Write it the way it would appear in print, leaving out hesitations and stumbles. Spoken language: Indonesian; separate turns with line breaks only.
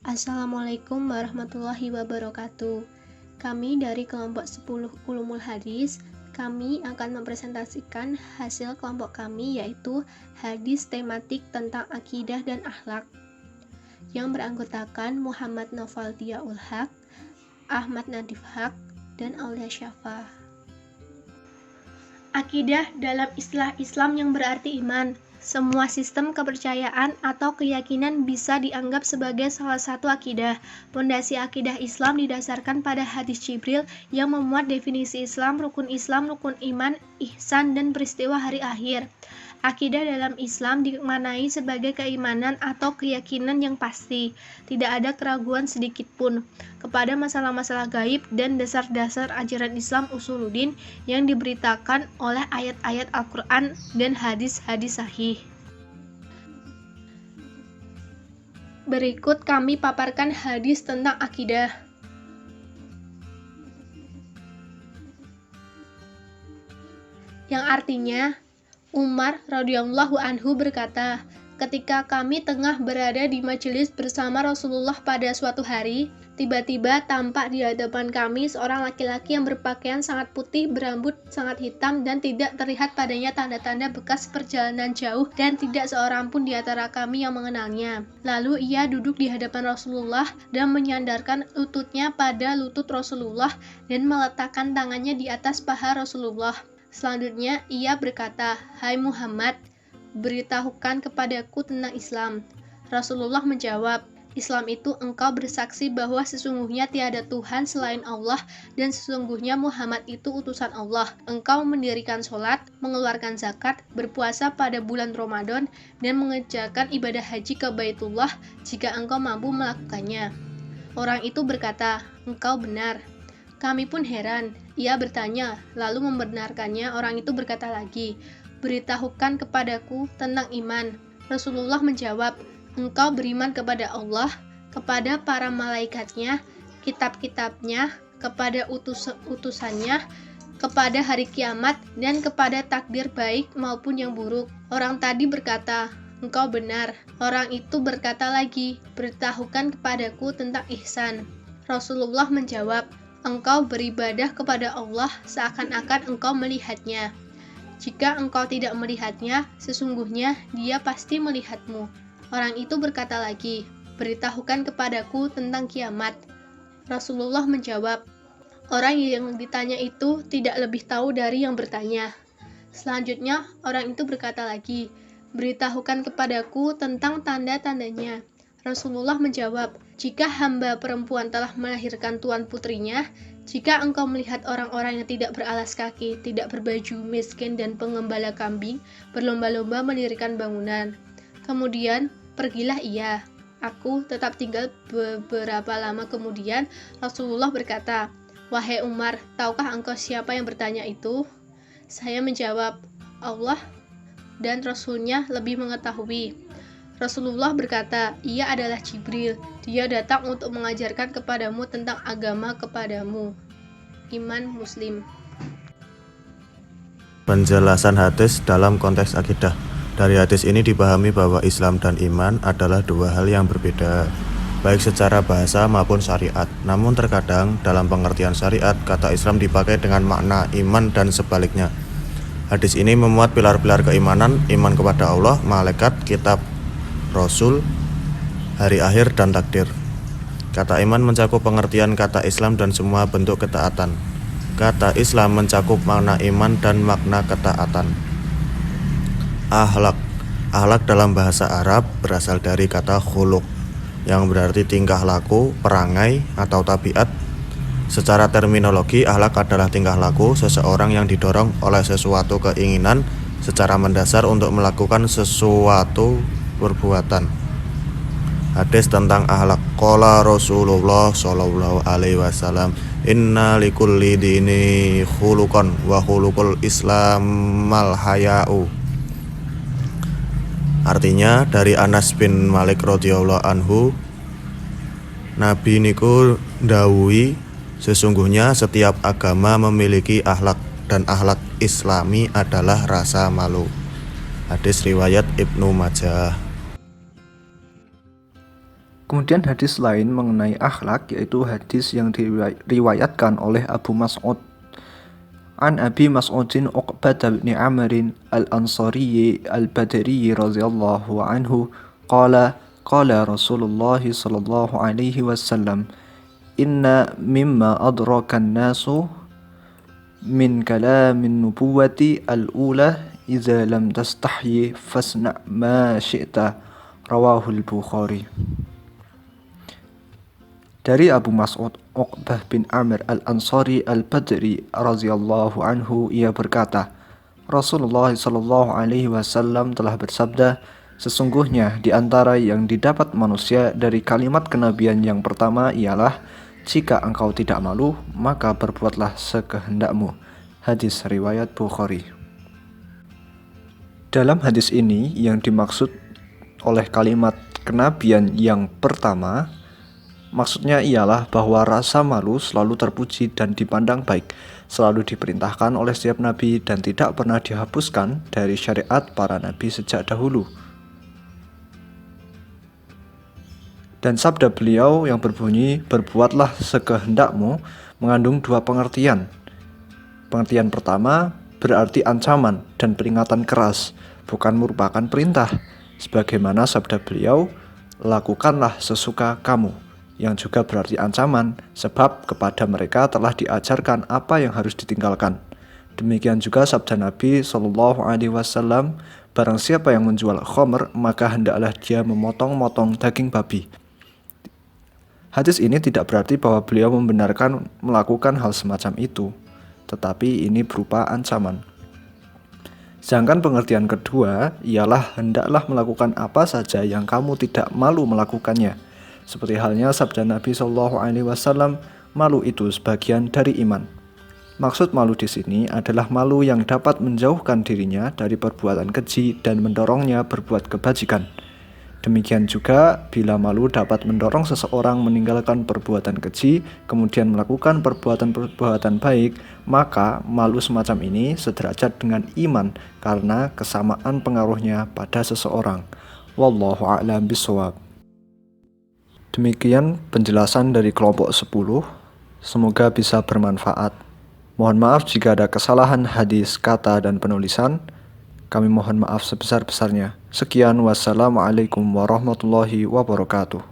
Assalamualaikum warahmatullahi wabarakatuh. Kami dari kelompok 10 Ulumul Hadis, kami akan mempresentasikan hasil kelompok kami, yaitu hadis tematik tentang akidah dan akhlak, yang beranggotakan Muhammad Naufal Diaul Haq, Ahmad Nadif Haq, dan Aulia Syafa. Akidah dalam istilah Islam yang berarti iman. Semua sistem kepercayaan atau keyakinan bisa dianggap sebagai salah satu akidah. Pondasi akidah Islam didasarkan pada hadis Jibril yang memuat definisi Islam, rukun iman, ihsan, dan peristiwa hari akhir. Akidah dalam Islam dimaknai sebagai keimanan atau keyakinan yang pasti, tidak ada keraguan sedikit pun, kepada masalah-masalah gaib dan dasar-dasar ajaran Islam Usuluddin yang diberitakan oleh ayat-ayat Al-Quran dan hadis-hadis sahih. Berikut kami paparkan hadis tentang akidah. Yang artinya, Umar radhiyallahu anhu berkata, ketika kami tengah berada di majelis bersama Rasulullah pada suatu hari, tiba-tiba tampak di hadapan kami seorang laki-laki yang berpakaian sangat putih, berambut sangat hitam, dan tidak terlihat padanya tanda-tanda bekas perjalanan jauh, dan tidak seorang pun di antara kami yang mengenalnya. Lalu ia duduk di hadapan Rasulullah dan menyandarkan lututnya pada lutut Rasulullah dan meletakkan tangannya di atas paha Rasulullah. Selanjutnya ia berkata, "Hai Muhammad, beritahukan kepadaku tentang Islam." Rasulullah menjawab, "Islam itu engkau bersaksi bahwa sesungguhnya tiada Tuhan selain Allah dan sesungguhnya Muhammad itu utusan Allah. Engkau mendirikan sholat, mengeluarkan zakat, berpuasa pada bulan Ramadan, dan mengerjakan ibadah haji ke Baitullah jika engkau mampu melakukannya." Orang itu berkata, "Engkau benar." Kami pun heran. Ia bertanya, lalu membenarkannya. Orang itu berkata lagi, "Beritahukan kepadaku tentang iman." Rasulullah menjawab, "Engkau beriman kepada Allah, kepada para malaikatnya, kitab-kitabnya, kepada utusannya, kepada hari kiamat, dan kepada takdir baik maupun yang buruk." Orang tadi berkata, "Engkau benar." Orang itu berkata lagi, "Beritahukan kepadaku tentang ihsan." Rasulullah menjawab, "Engkau beribadah kepada Allah seakan-akan engkau melihatnya. Jika engkau tidak melihatnya, sesungguhnya Dia pasti melihatmu." Orang itu berkata lagi, "Beritahukan kepadaku tentang kiamat." Rasulullah menjawab, orang yang ditanya itu tidak lebih tahu dari yang bertanya. Selanjutnya, orang itu berkata lagi, "Beritahukan kepadaku tentang tanda-tandanya." Rasulullah menjawab, "Jika hamba perempuan telah melahirkan tuan putrinya, jika engkau melihat orang-orang yang tidak beralas kaki, tidak berbaju, miskin, dan pengembala kambing, berlomba-lomba mendirikan bangunan. Kemudian, pergilah ia." Aku tetap tinggal beberapa lama kemudian. Rasulullah berkata, "Wahai Umar, tahukah engkau siapa yang bertanya itu?" Saya menjawab, "Allah dan Rasulnya lebih mengetahui." Rasulullah berkata, "Ia adalah Jibril. Dia datang untuk mengajarkan kepadamu tentang agama kepadamu." Iman Muslim.
Penjelasan hadis dalam konteks akidah. Dari hadis ini dipahami bahwa Islam dan iman adalah dua hal yang berbeda, baik secara bahasa maupun syariat. Namun terkadang dalam pengertian syariat, kata Islam dipakai dengan makna iman dan sebaliknya. Hadis ini memuat pilar-pilar keimanan, iman kepada Allah, malaikat, kitab, Rasul, hari akhir, dan takdir. Kata iman mencakup pengertian kata Islam dan semua bentuk ketaatan. Kata Islam mencakup makna iman dan makna ketaatan. Akhlak. Akhlak dalam bahasa Arab berasal dari kata khuluq, yang berarti tingkah laku, perangai, atau tabiat. Secara terminologi, akhlak adalah tingkah laku seseorang yang didorong oleh sesuatu keinginan secara mendasar untuk melakukan sesuatu perbuatan. Hadis tentang akhlak. Qala Rasulullah sallallahu alaihi wasallam, "Inna likulli dini khuluqan wa khuluqul islamal haya'u." Artinya, dari Anas bin Malik radhiyallahu anhu, Nabi niku ndhawuhi, sesungguhnya setiap agama memiliki akhlak dan akhlak Islami adalah rasa malu. Hadis riwayat Ibnu Majah.
Kemudian hadis lain mengenai akhlak, yaitu hadis yang diriwayatkan oleh Abu Mas'ud. An Abi Mas'udin Uqbah bin Amr al-Ansari al-Badri radhiyallahu anhu qala Rasulullah sallallahu alaihi wasallam, inna mimma adraka an-nasu min kalamin nubuwati al-ula idza lam tastahyi fasna' ma syi'ta, rawahul Bukhari. Dari Abu Mas'ud Uqbah bin Amr al-Ansari al-Badri radhiyallahu anhu, ia berkata, Rasulullah sallallahu alaihi wasallam telah bersabda, sesungguhnya di antara yang didapat manusia dari kalimat kenabian yang pertama ialah, jika engkau tidak malu, maka berbuatlah sekehendakmu. Hadis riwayat Bukhari. Dalam hadis ini yang dimaksud oleh kalimat kenabian yang pertama, maksudnya ialah bahwa rasa malu selalu terpuji dan dipandang baik, selalu diperintahkan oleh setiap nabi dan tidak pernah dihapuskan dari syariat para nabi sejak dahulu. Dan sabda beliau yang berbunyi, berbuatlah sekehendakmu, mengandung dua pengertian. Pengertian pertama berarti ancaman dan peringatan keras, bukan merupakan perintah. Sebagaimana sabda beliau, lakukanlah sesuka kamu, yang juga berarti ancaman, sebab kepada mereka telah diajarkan apa yang harus ditinggalkan. Demikian juga sabda Nabi Shallallahu Alaihi Wasallam, barang siapa yang menjual khamr, maka hendaklah dia memotong-motong daging babi. Hadis ini tidak berarti bahwa beliau membenarkan melakukan hal semacam itu, tetapi ini berupa ancaman. Sedangkan pengertian kedua ialah hendaklah melakukan apa saja yang kamu tidak malu melakukannya. Seperti halnya sabda Nabi Shallallahu Alaihi Wasallam, malu itu sebagian dari iman. Maksud malu di sini adalah malu yang dapat menjauhkan dirinya dari perbuatan keji dan mendorongnya berbuat kebajikan. Demikian juga bila malu dapat mendorong seseorang meninggalkan perbuatan keji, kemudian melakukan perbuatan baik, maka malu semacam ini sederajat dengan iman karena kesamaan pengaruhnya pada seseorang. Wallahu a'lam bishawab. Demikian penjelasan dari kelompok 10. Semoga bisa bermanfaat. Mohon maaf jika ada kesalahan hadis, kata, dan penulisan. Kami mohon maaf sebesar-besarnya. Sekian, wassalamualaikum warahmatullahi wabarakatuh.